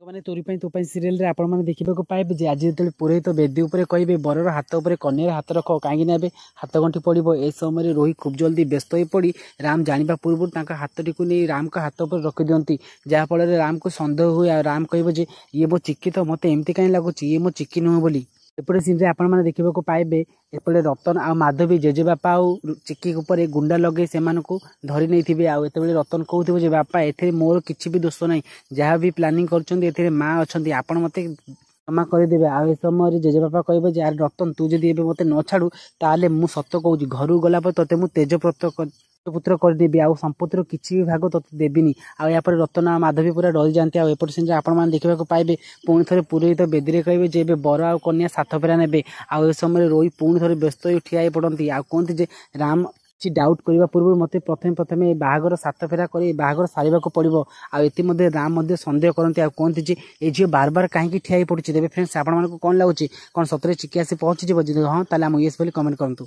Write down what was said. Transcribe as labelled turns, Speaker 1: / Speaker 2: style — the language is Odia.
Speaker 1: ମାନେ ତୋରି ପାଇଁ ତୋ ପାଇଁ ସିରିଏଲରେ ଆପଣ ମାନେ ଦେଖିବାକୁ ପାଇବେ ଯେ ଆଜି ଯେତେବେଳେ ପୁରୋହିତ ବେଦୀ ଉପରେ କହିବେ ବରର ହାତ ଉପରେ କନ୍ୟାର ହାତ ରଖ, କାହିଁକି ନା ଏବେ ହାତ ଗଣ୍ଠି ପଡ଼ିବ। ଏ ସମୟରେ ରୋହି ଖୁବ୍ ଜଲ୍ଦି ବ୍ୟସ୍ତ ହୋଇ ପଡ଼ି ରାମ ଜାଣିବା ପୂର୍ବରୁ ତାଙ୍କ ହାତଟିକୁ ନେଇ ରାମଙ୍କ ହାତ ଉପରେ ରଖିଦିଅନ୍ତି, ଯାହାଫଳରେ ରାମକୁ ସନ୍ଦେହ ହୁଏ। ଆଉ ରାମ କହିବ ଯେ ଇଏ ମୋ ଚିକି ତ, ମୋତେ ଏମିତି କାହିଁ ଲାଗୁଛି ଇଏ ମୋ ଚିକି ନୁହଁ ବୋଲି। ଏପଟେ ସିନରେ ଆପଣମାନେ ଦେଖିବାକୁ ପାଇବେ ଏପଟେ ରତନ ଆଉ ମାଧବୀ ଜେଜେବାପା ଆଉ ଚିକି ଉପରେ ଗୁଣ୍ଡା ଲଗେଇ ସେମାନଙ୍କୁ ଧରି ନେଇଥିବେ। ଆଉ ଏତେବେଳେ ରତନ କହୁଥିବ ଯେ ବାପା ଏଥିରେ ମୋର କିଛି ବି ଦୋଷ ନାହିଁ, ଯାହା ବି ପ୍ଲାନିଂ କରୁଛନ୍ତି ଏଥିରେ ମା ଅଛନ୍ତି, ଆପଣ ମୋତେ କ୍ଷମା କରିଦେବେ। ଆଉ ଏ ସମୟରେ ଜେଜେବାପା କହିବେ ଯେ ଆରେ ରତନ ତୁ ଯଦି ଏବେ ମୋତେ ନ ଛାଡ଼ୁ ତାହେଲେ ମୁଁ ସତ କହୁଛି ଘରକୁ ଗଲା ପରେ ତୋତେ ମୁଁ ତେଜପୁତ୍ର କରିଦେବି, ଆଉ ସମ୍ପତ୍ତିର କିଛି ବି ଭାଗ ତୋତେ ଦେବିନି। ଆଉ ଏହାପରେ ରତନ ଆଉ ମାଧବୀ ପୁରା ଡରିଯାଆନ୍ତି। ଆଉ ଏପଟେ ସିନରେ ଆପଣମାନେ ଦେଖିବାକୁ ପାଇବେ ପୁଣି ଥରେ ପୁରୋହିତ ବେଦୀରେ କହିବେ ଯେ ଏବେ ବର ଆଉ କନ୍ୟା ସାତ ଫେରା ନେବେ। ଆଉ ଏ ସମୟରେ ରୋହି ପୁଣି ଥରେ ବ୍ୟସ୍ତ ହୋଇ ଠିଆ ହେଇ ପଡ଼ନ୍ତି। ଆଉ କୁହନ୍ତି ଯେ ରାମ କିଛି ଡାଉଟ୍ କରିବା ପୂର୍ବରୁ ମୋତେ ପ୍ରଥମେ ବାହାଘର ସାତ ଫେରା କରି ବାହାଘର ସାରିବାକୁ ପଡ଼ିବ। ଆଉ ଏଥିମଧ୍ୟରେ ରାମ ମଧ୍ୟ ସନ୍ଦେହ କରନ୍ତି ଆଉ କୁହନ୍ତି ଯେ ଏ ଝିଅ ବାରବାର କାହିଁକି ଠିଆ ହେଇ ପଡ଼ୁଛି। ତେବେ ଫ୍ରେଣ୍ଡସ୍ ଆପଣମାନଙ୍କୁ କ'ଣ ଲାଗୁଛି, କ'ଣ ସତରେ ଚିକି ଆସି ପହଞ୍ଚିଯିବ? ଯଦି ହଁ ତାହେଲେ ଆମ ୟେସ୍ ବୋଲି କମେଣ୍ଟ କରନ୍ତୁ।